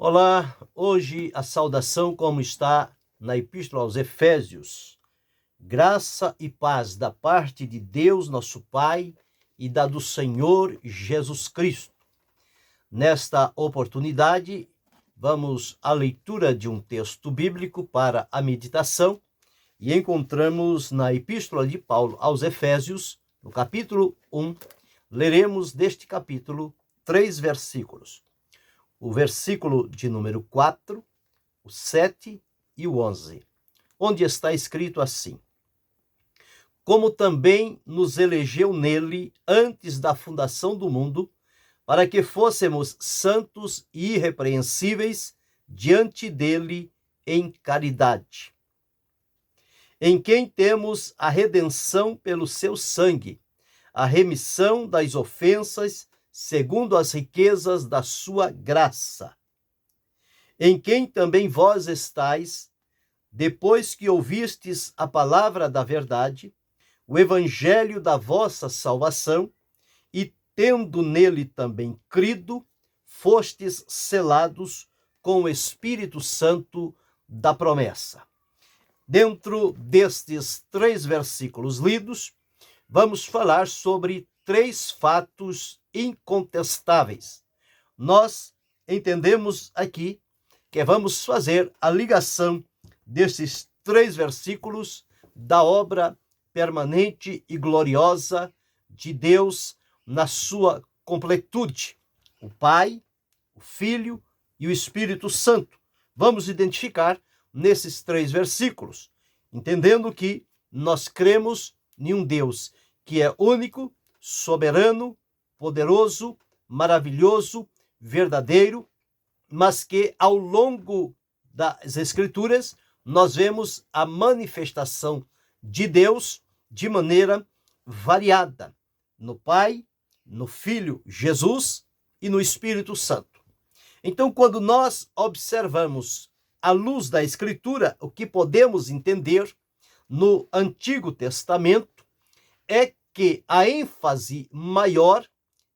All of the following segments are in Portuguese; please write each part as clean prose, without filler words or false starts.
Olá, hoje a saudação como está na Epístola aos Efésios. Graça e paz da parte de Deus, nosso Pai, e da do Senhor Jesus Cristo. Nesta oportunidade, vamos à leitura de um texto bíblico para a meditação e encontramos na Epístola de Paulo aos Efésios, no capítulo 1, leremos deste capítulo 3 versículos. O versículo de número 4, o 7 e o 11, onde está escrito assim: como também nos elegeu nele antes da fundação do mundo, para que fôssemos santos e irrepreensíveis diante dele em caridade, em quem temos a redenção pelo seu sangue, a remissão das ofensas, segundo as riquezas da sua graça, em quem também vós estáis, depois que ouvistes a palavra da verdade, o evangelho da vossa salvação, e tendo nele também crido, fostes selados com o Espírito Santo da promessa. Dentro destes 3 versículos lidos, vamos falar sobre 3 fatos incontestáveis. Nós entendemos aqui que vamos fazer a ligação desses 3 versículos da obra permanente e gloriosa de Deus na sua completude, o Pai, o Filho e o Espírito Santo. Vamos identificar nesses 3 versículos, entendendo que nós cremos em um Deus que é único, soberano, poderoso, maravilhoso, verdadeiro, mas que ao longo das Escrituras nós vemos a manifestação de Deus de maneira variada, no Pai, no Filho Jesus e no Espírito Santo. Então, quando nós observamos à luz da Escritura, o que podemos entender no Antigo Testamento é que a ênfase maior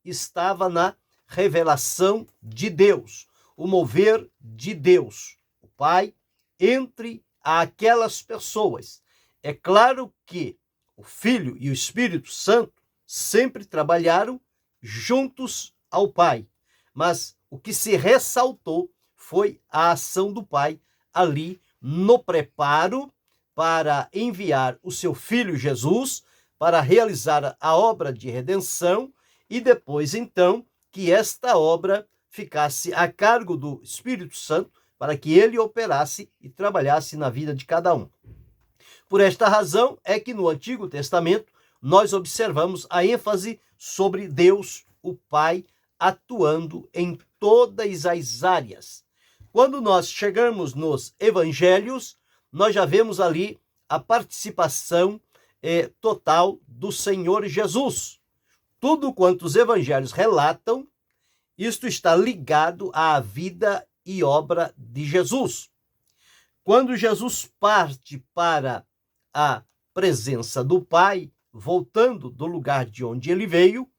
estava na revelação de Deus, o mover de Deus, o Pai, entre aquelas pessoas. É claro que o Filho e o Espírito Santo sempre trabalharam juntos ao Pai, mas o que se ressaltou foi a ação do Pai ali no preparo para enviar o seu Filho Jesus para realizar a obra de redenção e depois, então, que esta obra ficasse a cargo do Espírito Santo para que ele operasse e trabalhasse na vida de cada um. Por esta razão é que no Antigo Testamento nós observamos a ênfase sobre Deus, o Pai, atuando em todas as áreas. Quando nós chegamos nos evangelhos, nós já vemos ali a participação total do Senhor Jesus. Tudo quanto os evangelhos relatam, isto está ligado à vida e obra de Jesus. Quando Jesus parte para a presença do Pai, voltando do lugar de onde ele veio,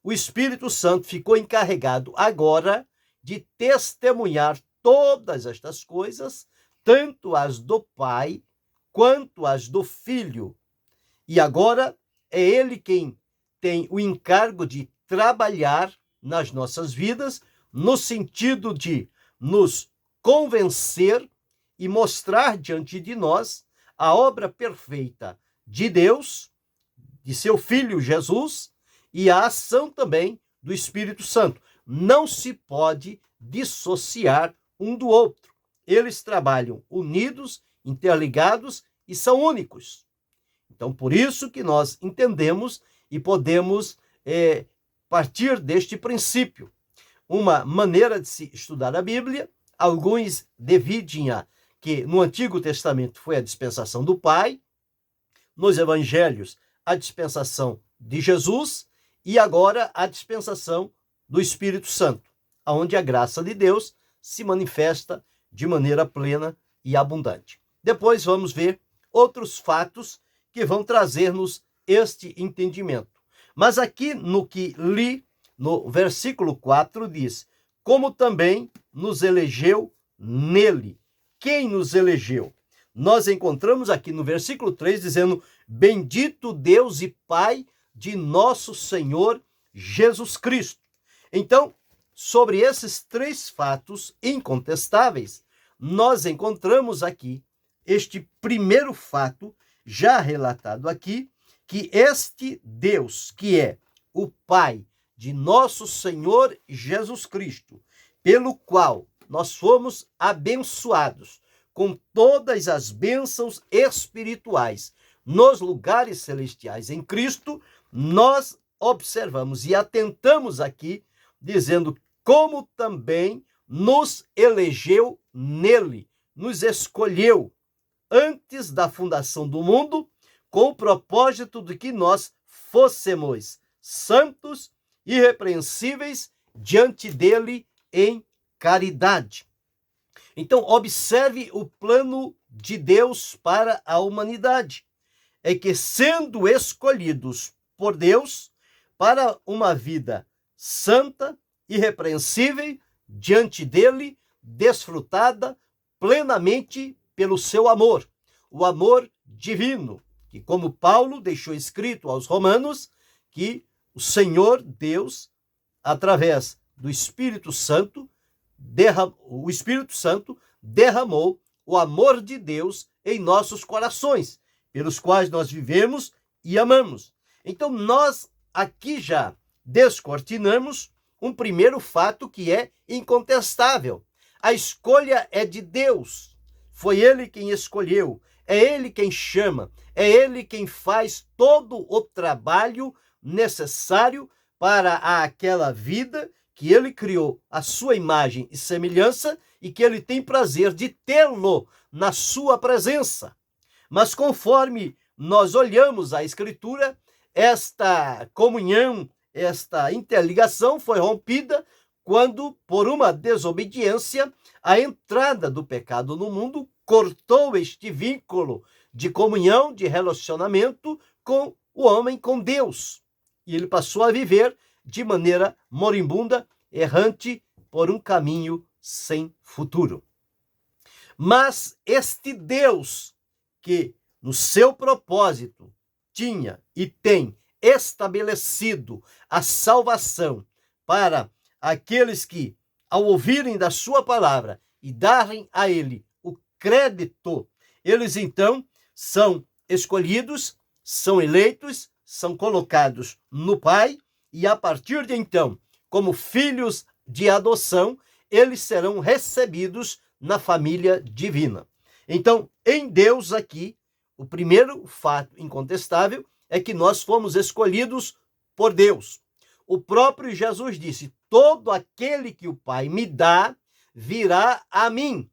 o Espírito Santo ficou encarregado agora de testemunhar todas estas coisas, tanto as do Pai quanto as do Filho. E agora é ele quem tem o encargo de trabalhar nas nossas vidas, no sentido de nos convencer e mostrar diante de nós a obra perfeita de Deus, de seu Filho Jesus, e a ação também do Espírito Santo. Não se pode dissociar um do outro. Eles trabalham unidos, interligados e são únicos. Então, por isso que nós entendemos e podemos partir deste princípio. Uma maneira de se estudar a Bíblia, alguns dividem-a que no Antigo Testamento foi a dispensação do Pai, nos Evangelhos a dispensação de Jesus e agora a dispensação do Espírito Santo, onde a graça de Deus se manifesta de maneira plena e abundante. Depois vamos ver outros fatos que vão trazer-nos este entendimento. Mas aqui no que li, no versículo 4 diz: como também nos elegeu nele. Quem nos elegeu? Nós encontramos aqui no versículo 3 dizendo: bendito Deus e Pai de nosso Senhor Jesus Cristo. Então, sobre esses três fatos incontestáveis, nós encontramos aqui este primeiro fato, já relatado aqui, que este Deus, que é o Pai de nosso Senhor Jesus Cristo, pelo qual nós fomos abençoados com todas as bênçãos espirituais nos lugares celestiais em Cristo, nós observamos e atentamos aqui, dizendo como também nos elegeu nele, nos escolheu antes da fundação do mundo, com o propósito de que nós fôssemos santos, irrepreensíveis diante dele em caridade. Então, observe o plano de Deus para a humanidade. É que, sendo escolhidos por Deus para uma vida santa, irrepreensível diante dele, desfrutada plenamente pelo seu amor, o amor divino, que, como Paulo deixou escrito aos Romanos, que o Senhor Deus, através do Espírito Santo, o Espírito Santo derramou o amor de Deus em nossos corações, pelos quais nós vivemos e amamos. Então, nós aqui já descortinamos um primeiro fato que é incontestável. A escolha é de Deus. Foi Ele quem escolheu, é Ele quem chama, é Ele quem faz todo o trabalho necessário para aquela vida que Ele criou à sua imagem e semelhança e que Ele tem prazer de tê-lo na sua presença. Mas conforme nós olhamos a Escritura, esta comunhão, esta interligação foi rompida quando, por uma desobediência, a entrada do pecado no mundo cortou este vínculo de comunhão, de relacionamento com o homem, com Deus. E ele passou a viver de maneira moribunda, errante, por um caminho sem futuro. Mas este Deus, que no seu propósito tinha e tem estabelecido a salvação para aqueles que, ao ouvirem da sua palavra e darem a ele o crédito, eles então são escolhidos, são eleitos, são colocados no Pai, e a partir de então, como filhos de adoção, eles serão recebidos na família divina. Então, em Deus aqui, o primeiro fato incontestável é que nós fomos escolhidos por Deus. O próprio Jesus disse: todo aquele que o Pai me dá, virá a mim.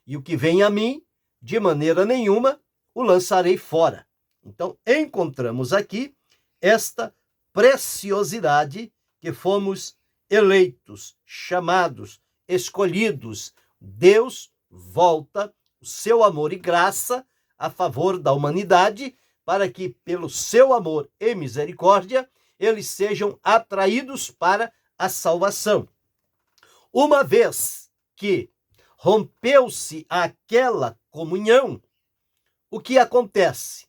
E o que vem a mim, de maneira nenhuma, o lançarei fora. Então, encontramos aqui esta preciosidade que fomos eleitos, chamados, escolhidos. Deus volta o seu amor e graça a favor da humanidade, para que, pelo seu amor e misericórdia, eles sejam atraídos para a salvação. Uma vez que rompeu-se aquela comunhão, o que acontece?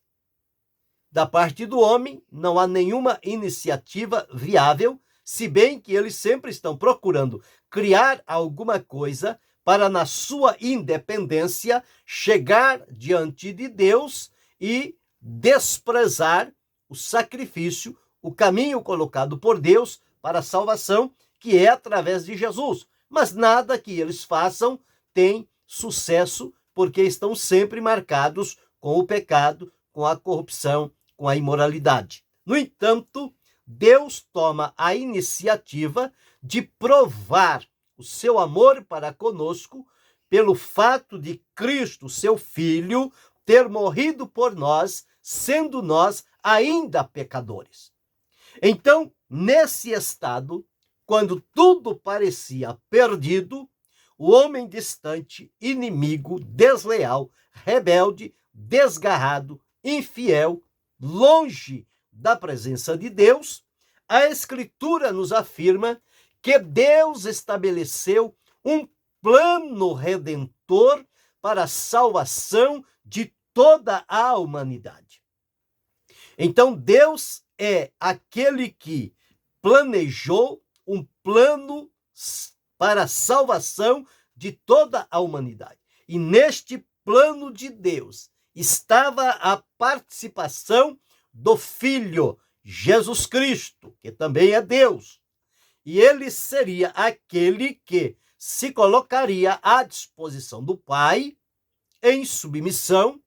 Da parte do homem, não há nenhuma iniciativa viável, se bem que eles sempre estão procurando criar alguma coisa para, na sua independência, chegar diante de Deus e desprezar o sacrifício, o caminho colocado por Deus para a salvação, que é através de Jesus. Mas nada que eles façam tem sucesso, porque estão sempre marcados com o pecado, com a corrupção, com a imoralidade. No entanto, Deus toma a iniciativa de provar o seu amor para conosco pelo fato de Cristo, seu Filho, ter morrido por nós, sendo nós ainda pecadores. Então, nesse estado, quando tudo parecia perdido, o homem distante, inimigo, desleal, rebelde, desgarrado, infiel, longe da presença de Deus, a Escritura nos afirma que Deus estabeleceu um plano redentor para a salvação de toda a humanidade. Então, Deus é aquele que planejou um plano para a salvação de toda a humanidade. E neste plano de Deus estava a participação do Filho, Jesus Cristo, que também é Deus. E ele seria aquele que se colocaria à disposição do Pai, em submissão,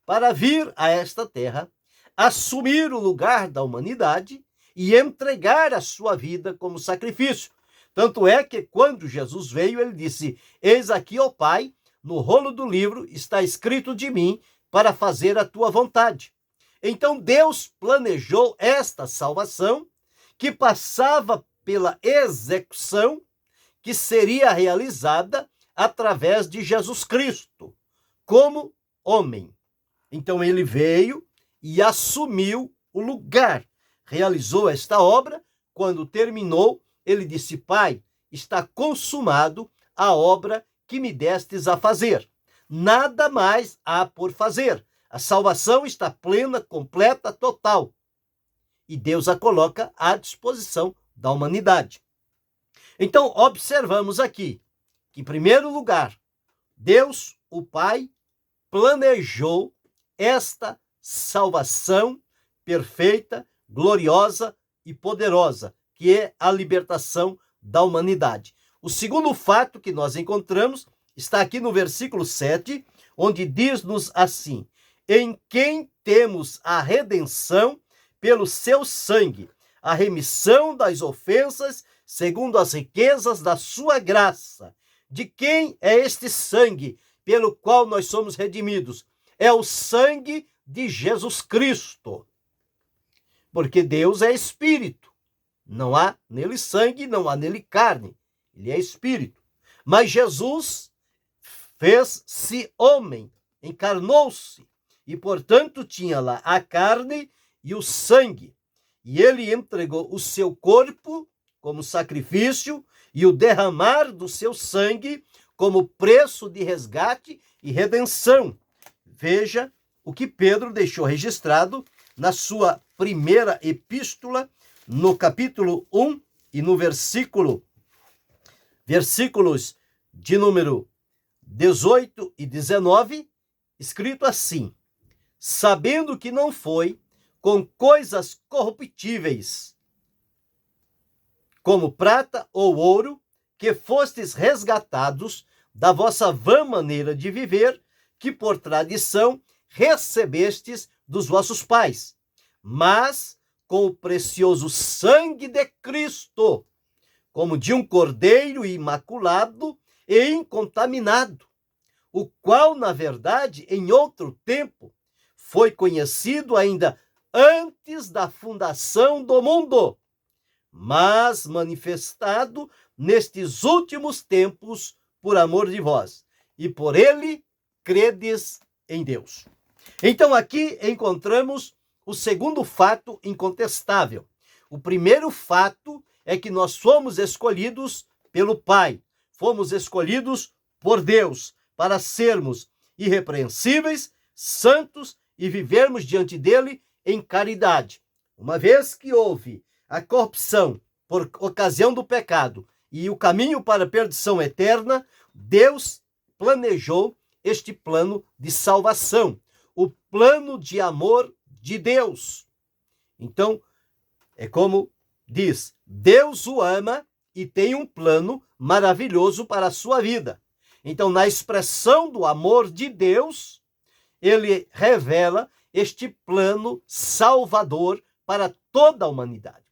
para vir a esta terra, assumir o lugar da humanidade e entregar a sua vida como sacrifício. Tanto é que quando Jesus veio, ele disse: eis aqui, ó Pai, no rolo do livro está escrito de mim para fazer a tua vontade. Então Deus planejou esta salvação que passava pela execução que seria realizada através de Jesus Cristo, como homem. Então ele veio e assumiu o lugar, realizou esta obra. Quando terminou, ele disse: Pai, está consumado a obra que me destes a fazer. Nada mais há por fazer. A salvação está plena, completa, total. E Deus a coloca à disposição da humanidade. Então, observamos aqui que, em primeiro lugar, Deus, o Pai, planejou esta salvação perfeita, gloriosa e poderosa, que é a libertação da humanidade. O segundo fato que nós encontramos está aqui no versículo 7, onde diz-nos assim: em quem temos a redenção pelo seu sangue, a remissão das ofensas, segundo as riquezas da sua graça. De quem é este sangue pelo qual nós somos redimidos? É o sangue de Jesus Cristo. Porque Deus é espírito. Não há nele sangue, não há nele carne. Ele é espírito. Mas Jesus fez-se homem, encarnou-se, e portanto tinha lá a carne e o sangue. E ele entregou o seu corpo como sacrifício e o derramar do seu sangue como preço de resgate e redenção. Veja o que Pedro deixou registrado na sua primeira epístola, no capítulo 1 e no versículos de número 18 e 19, escrito assim: sabendo que não foi com coisas corruptíveis, como prata ou ouro, que fostes resgatados da vossa vã maneira de viver, que por tradição recebestes dos vossos pais, mas com o precioso sangue de Cristo, como de um cordeiro imaculado e incontaminado, o qual, na verdade, em outro tempo, foi conhecido ainda antes da fundação do mundo, mas manifestado nestes últimos tempos por amor de vós, e por ele credes em Deus. Então aqui encontramos o segundo fato incontestável. O primeiro fato é que nós fomos escolhidos pelo Pai, fomos escolhidos por Deus para sermos irrepreensíveis, santos e vivermos diante dele em caridade. Uma vez que houve a corrupção por ocasião do pecado e o caminho para a perdição eterna, Deus planejou este plano de salvação, o plano de amor de Deus. Então, é como diz, Deus o ama e tem um plano maravilhoso para a sua vida. Então, na expressão do amor de Deus, ele revela este plano salvador para toda a humanidade.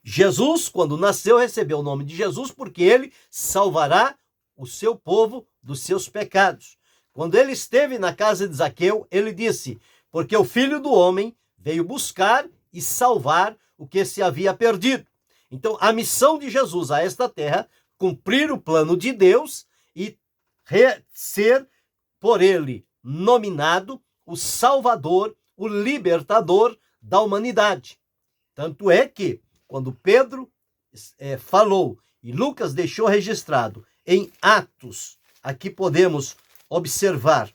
Jesus, quando nasceu, recebeu o nome de Jesus porque ele salvará o seu povo dos seus pecados. Quando ele esteve na casa de Zaqueu, ele disse: porque o Filho do Homem veio buscar e salvar o que se havia perdido. Então, a missão de Jesus a esta terra, cumprir o plano de Deus e ser por ele nominado o Salvador, o libertador da humanidade. Tanto é que, quando Pedro falou e Lucas deixou registrado em Atos, aqui podemos observar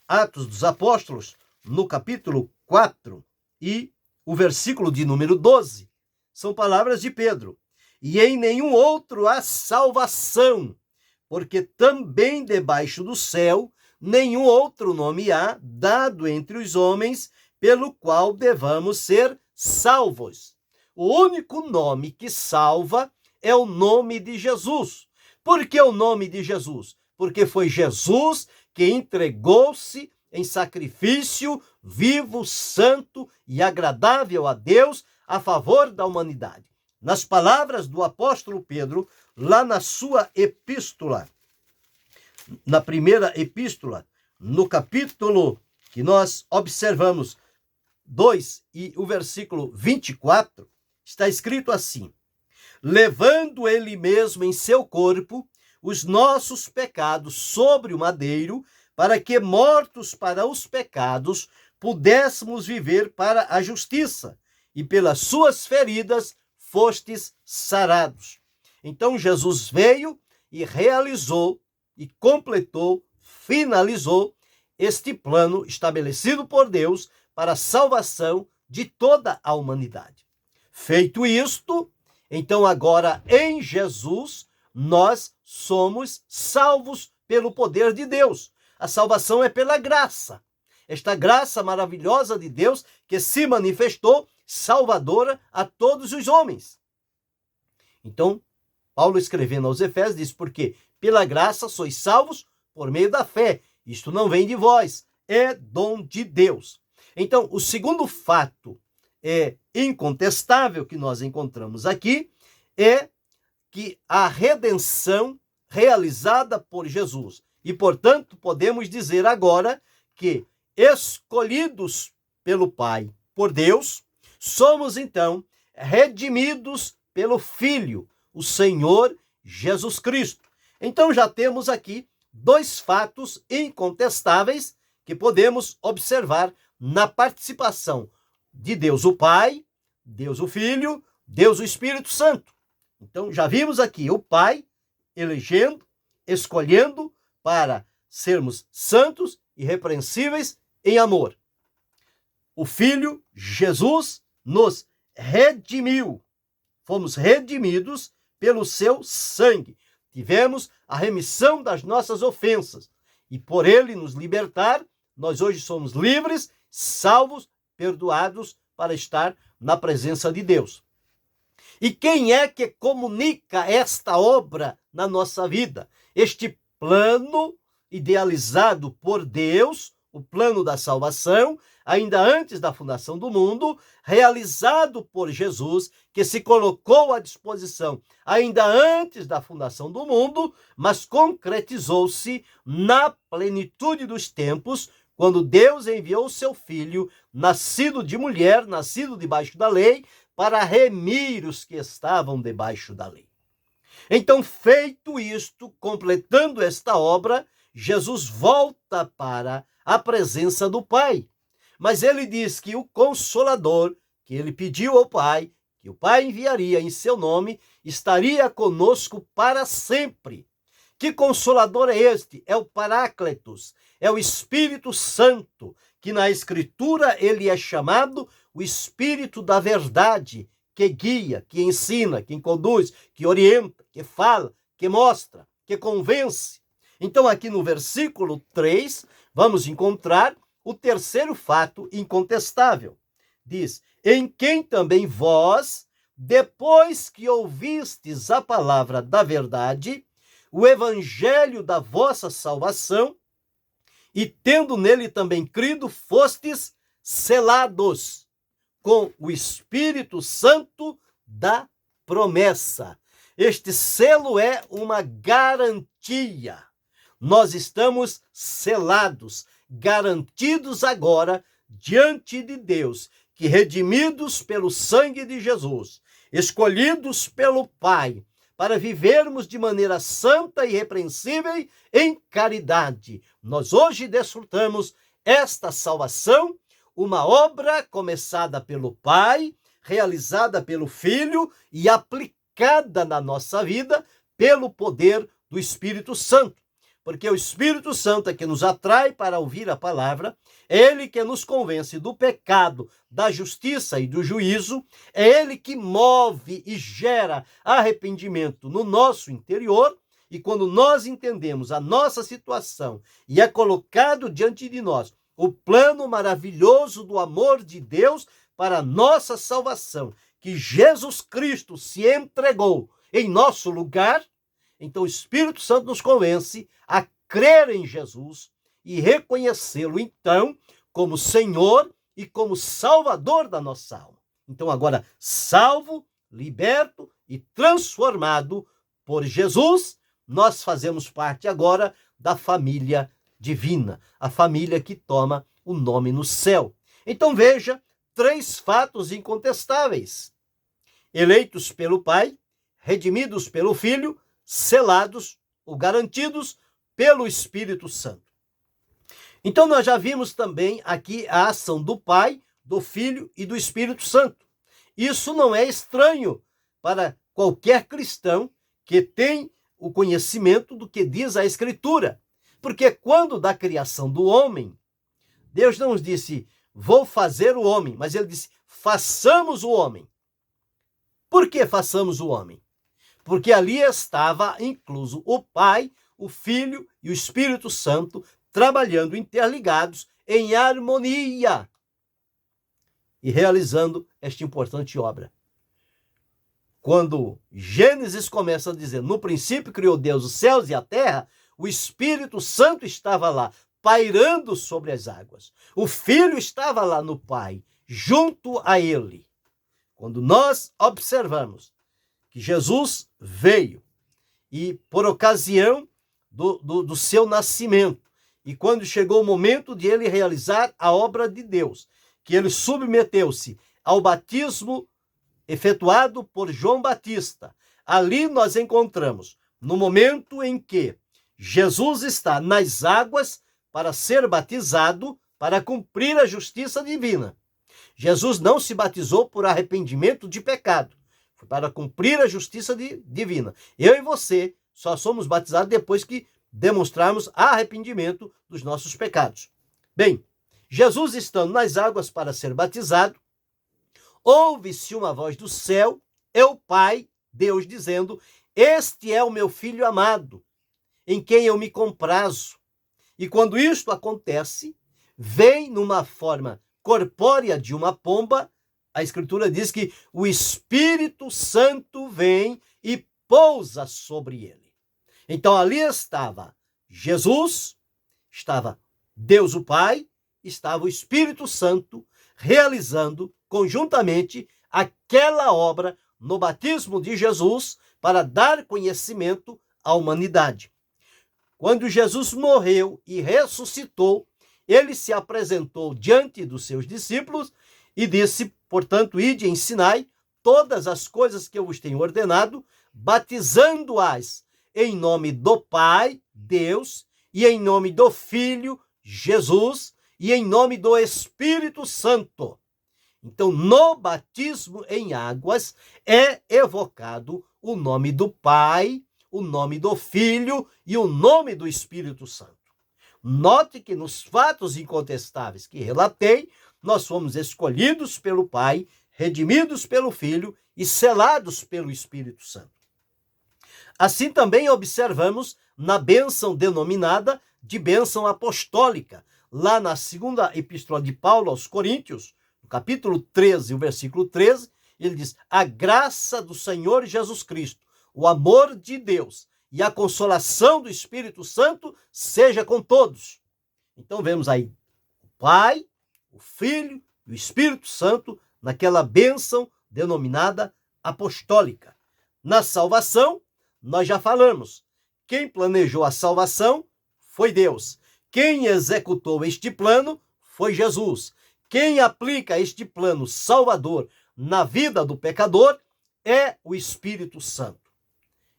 Atos dos Apóstolos, no capítulo 4 e o versículo de número 12, são palavras de Pedro. E em nenhum outro há salvação, porque também debaixo do céu nenhum outro nome há dado entre os homens pelo qual devamos ser salvos. O único nome que salva é o nome de Jesus. Por que o nome de Jesus? Porque foi Jesus que entregou-se em sacrifício vivo, santo e agradável a Deus a favor da humanidade. Nas palavras do apóstolo Pedro, lá na sua epístola, na primeira epístola, no capítulo que nós observamos 2 e o versículo 24, está escrito assim: levando ele mesmo em seu corpo os nossos pecados sobre o madeiro, para que, mortos para os pecados, pudéssemos viver para a justiça, e pelas suas feridas fostes sarados. Então Jesus veio e realizou e completou, finalizou este plano estabelecido por Deus para a salvação de toda a humanidade. Feito isto, então agora em Jesus nós somos salvos pelo poder de Deus. A salvação é pela graça. Esta graça maravilhosa de Deus que se manifestou salvadora a todos os homens. Então, Paulo escrevendo aos Efésios diz: porque pela graça sois salvos por meio da fé. Isto não vem de vós, é dom de Deus. Então, o segundo fato incontestável que nós encontramos aqui é que a redenção realizada por Jesus. E, portanto, podemos dizer agora que, escolhidos pelo Pai, por Deus, somos então redimidos pelo Filho, o Senhor Jesus Cristo. Então já temos aqui dois fatos incontestáveis que podemos observar na participação de Deus o Pai, Deus o Filho, Deus o Espírito Santo. Então já vimos aqui o Pai elegendo, escolhendo para sermos santos e irrepreensíveis em amor. O Filho, Jesus, nos redimiu. Fomos redimidos pelo seu sangue. Tivemos a remissão das nossas ofensas. E por ele nos libertar, nós hoje somos livres, salvos, perdoados para estar na presença de Deus. E quem é que comunica esta obra na nossa vida? Este plano idealizado por Deus, o plano da salvação, ainda antes da fundação do mundo, realizado por Jesus, que se colocou à disposição ainda antes da fundação do mundo, mas concretizou-se na plenitude dos tempos, quando Deus enviou o seu Filho, nascido de mulher, nascido debaixo da lei, para remir os que estavam debaixo da lei. Então, feito isto, completando esta obra, Jesus volta para a presença do Pai. Mas ele diz que o Consolador, que ele pediu ao Pai, que o Pai enviaria em seu nome, estaria conosco para sempre. Que Consolador é este? É o Paráclitos, é o Espírito Santo, que na Escritura ele é chamado o Espírito da Verdade, que guia, que ensina, que conduz, que orienta, que fala, que mostra, que convence. Então aqui no versículo 3, vamos encontrar o terceiro fato incontestável. Diz: em quem também vós, depois que ouvistes a palavra da verdade, o evangelho da vossa salvação, e tendo nele também crido, fostes selados com o Espírito Santo da promessa. Este selo é uma garantia. Nós estamos selados, garantidos agora diante de Deus, que redimidos pelo sangue de Jesus, escolhidos pelo Pai, para vivermos de maneira santa e irrepreensível em caridade. Nós hoje desfrutamos esta salvação, uma obra começada pelo Pai, realizada pelo Filho e aplicada aplicada na nossa vida pelo poder do Espírito Santo. Porque o Espírito Santo é que nos atrai para ouvir a palavra, é ele que nos convence do pecado, da justiça e do juízo, é ele que move e gera arrependimento no nosso interior, e quando nós entendemos a nossa situação e é colocado diante de nós o plano maravilhoso do amor de Deus para a nossa salvação, que Jesus Cristo se entregou em nosso lugar, então o Espírito Santo nos convence a crer em Jesus e reconhecê-lo, então, como Senhor e como Salvador da nossa alma. Então, agora, salvo, liberto e transformado por Jesus, nós fazemos parte agora da família divina, a família que toma o nome no céu. Então, veja, 3 fatos incontestáveis: eleitos pelo Pai, redimidos pelo Filho, selados ou garantidos pelo Espírito Santo. Então nós já vimos também aqui a ação do Pai, do Filho e do Espírito Santo. Isso não é estranho para qualquer cristão que tem o conhecimento do que diz a Escritura. Porque quando da criação do homem, Deus não disse, vou fazer o homem, mas ele disse, façamos o homem. Por que façamos o homem? Porque ali estava incluso o Pai, o Filho e o Espírito Santo trabalhando interligados em harmonia e realizando esta importante obra. Quando Gênesis começa a dizer, no princípio criou Deus os céus e a terra, o Espírito Santo estava lá, pairando sobre as águas. O Filho estava lá no Pai, junto a ele. Quando nós observamos que Jesus veio e por ocasião do seu nascimento, e quando chegou o momento de ele realizar a obra de Deus, que ele submeteu-se ao batismo efetuado por João Batista, ali nós encontramos, no momento em que Jesus está nas águas para ser batizado, para cumprir a justiça divina. Jesus não se batizou por arrependimento de pecado, foi para cumprir a justiça divina. Eu e você só somos batizados depois que demonstrarmos arrependimento dos nossos pecados. Bem, Jesus estando nas águas para ser batizado, ouve-se uma voz do céu, é o Pai, Deus, dizendo, este é o meu Filho amado, em quem eu me comprazo. E quando isto acontece, vem numa forma corpórea de uma pomba, a Escritura diz que o Espírito Santo vem e pousa sobre ele. Então ali estava Jesus, estava Deus o Pai, estava o Espírito Santo realizando conjuntamente aquela obra no batismo de Jesus para dar conhecimento à humanidade. Quando Jesus morreu e ressuscitou, ele se apresentou diante dos seus discípulos e disse, portanto, ide e ensinai todas as coisas que eu vos tenho ordenado, batizando-as em nome do Pai, Deus, e em nome do Filho, Jesus, e em nome do Espírito Santo. Então, no batismo em águas é evocado o nome do Pai, o nome do Filho e o nome do Espírito Santo. Note que nos fatos incontestáveis que relatei, nós fomos escolhidos pelo Pai, redimidos pelo Filho e selados pelo Espírito Santo. Assim também observamos na bênção denominada de bênção apostólica, lá na segunda epístola de Paulo aos Coríntios, no capítulo 13, o versículo 13, ele diz, a graça do Senhor Jesus Cristo, o amor de Deus e a consolação do Espírito Santo seja com todos. Então vemos aí o Pai, o Filho e o Espírito Santo naquela bênção denominada apostólica. Na salvação, nós já falamos, quem planejou a salvação foi Deus. Quem executou este plano foi Jesus. Quem aplica este plano salvador na vida do pecador é o Espírito Santo.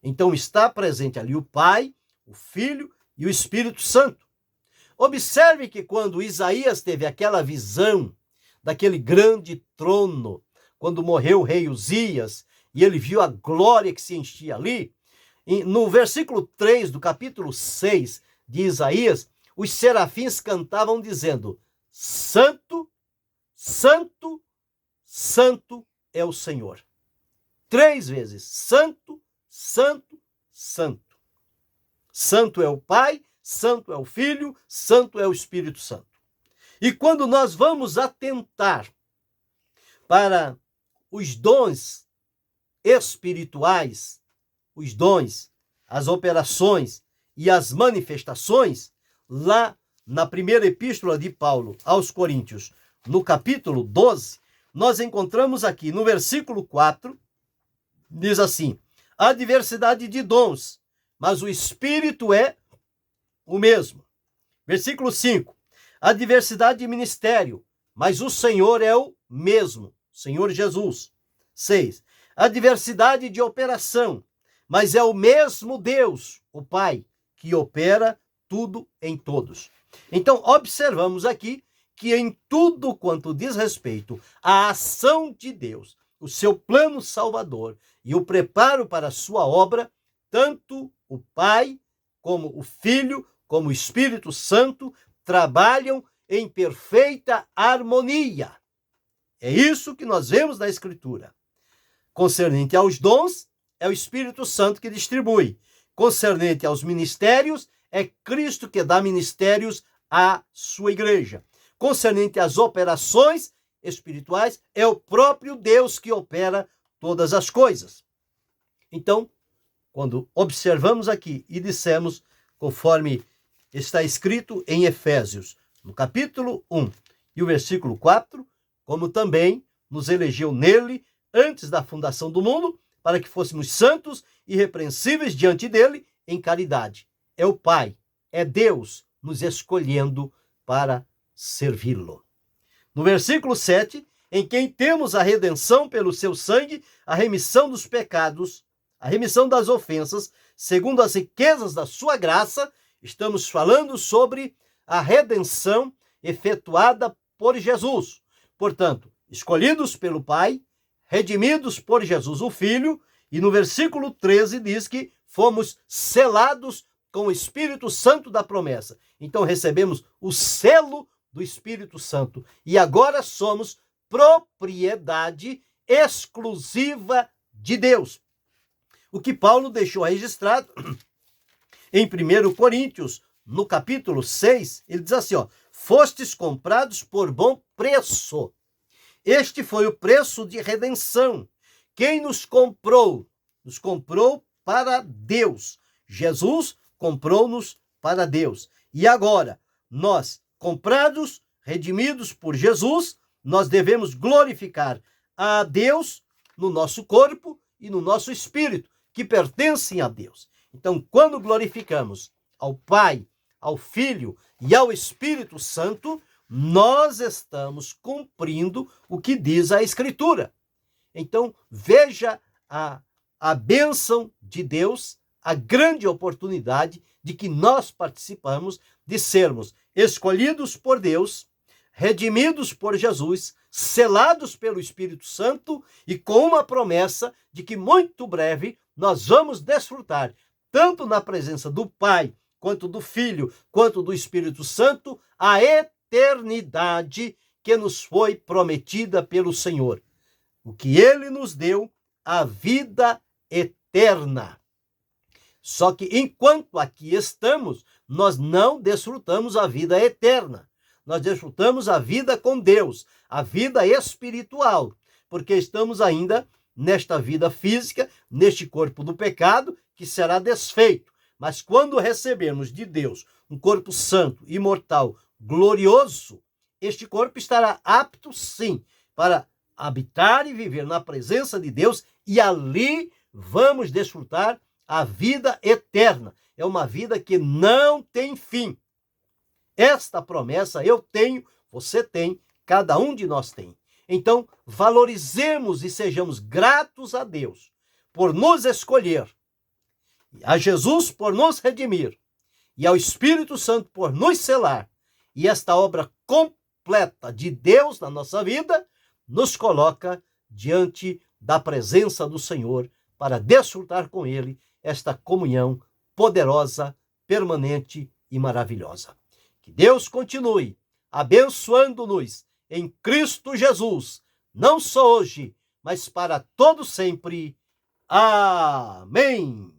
Então está presente ali o Pai, o Filho e o Espírito Santo. Observe que quando Isaías teve aquela visão daquele grande trono, quando morreu o rei Uzias, e ele viu a glória que se enchia ali, no versículo 3 do capítulo 6 de Isaías, os serafins cantavam dizendo: Santo, Santo, Santo é o Senhor. 3 vezes: Santo, Santo, Santo. Santo é o Pai, Santo é o Filho, Santo é o Espírito Santo. E quando nós vamos atentar para os dons espirituais, os dons, as operações e as manifestações, lá na primeira epístola de Paulo aos Coríntios, no capítulo 12, nós encontramos aqui no versículo 4, diz assim: há diversidade de dons, mas o Espírito é o mesmo. Versículo 5, há diversidade de ministério, mas o Senhor é o mesmo, Senhor Jesus. 6, há diversidade de operação, mas é o mesmo Deus, o Pai, que opera tudo em todos. Então, observamos aqui que em tudo quanto diz respeito à ação de Deus, o seu plano salvador e o preparo para a sua obra, tanto o Pai, como o Filho, como o Espírito Santo trabalham em perfeita harmonia. É isso que nós vemos na Escritura. Concernente aos dons, é o Espírito Santo que distribui. Concernente aos ministérios, é Cristo que dá ministérios à sua igreja. Concernente às operações espirituais, é o próprio Deus que opera todas as coisas. Então, quando observamos aqui e dissemos, conforme está escrito em Efésios, no capítulo 1 e o versículo 4, como também nos elegeu nele antes da fundação do mundo, para que fôssemos santos e irrepreensíveis diante dele em caridade. É o Pai, é Deus nos escolhendo para servi-lo. No versículo 7, em quem temos a redenção pelo seu sangue, a remissão dos pecados, a remissão das ofensas, segundo as riquezas da sua graça, estamos falando sobre a redenção efetuada por Jesus. Portanto, escolhidos pelo Pai, redimidos por Jesus o Filho, e no versículo 13 diz que fomos selados com o Espírito Santo da promessa. Então recebemos o selo do Espírito Santo e agora somos propriedade exclusiva de Deus. O que Paulo deixou registrado em 1 Coríntios, no capítulo 6, ele diz assim, fostes comprados por bom preço. Este foi o preço de redenção. Quem nos comprou? Nos comprou para Deus. Jesus comprou-nos para Deus. E agora, nós, comprados, redimidos por Jesus, nós devemos glorificar a Deus no nosso corpo e no nosso espírito, que pertencem a Deus. Então, quando glorificamos ao Pai, ao Filho e ao Espírito Santo, nós estamos cumprindo o que diz a Escritura. Então, veja a bênção de Deus, a grande oportunidade de que nós participamos de sermos escolhidos por Deus, redimidos por Jesus, selados pelo Espírito Santo e com uma promessa de que muito breve nós vamos desfrutar, tanto na presença do Pai, quanto do Filho, quanto do Espírito Santo, a eternidade que nos foi prometida pelo Senhor. O que Ele nos deu, a vida eterna. Só que enquanto aqui estamos, nós não desfrutamos a vida eterna. Nós desfrutamos a vida com Deus, a vida espiritual, porque estamos ainda nesta vida física, neste corpo do pecado, que será desfeito. Mas quando recebermos de Deus um corpo santo, imortal, glorioso, este corpo estará apto, sim, para habitar e viver na presença de Deus, e ali vamos desfrutar a vida eterna. É uma vida que não tem fim. Esta promessa eu tenho, você tem, cada um de nós tem. Então, valorizemos e sejamos gratos a Deus por nos escolher, a Jesus por nos redimir e ao Espírito Santo por nos selar. E esta obra completa de Deus na nossa vida nos coloca diante da presença do Senhor para desfrutar com Ele esta comunhão poderosa, permanente e maravilhosa. Que Deus continue abençoando-nos em Cristo Jesus, não só hoje, mas para todo sempre. Amém.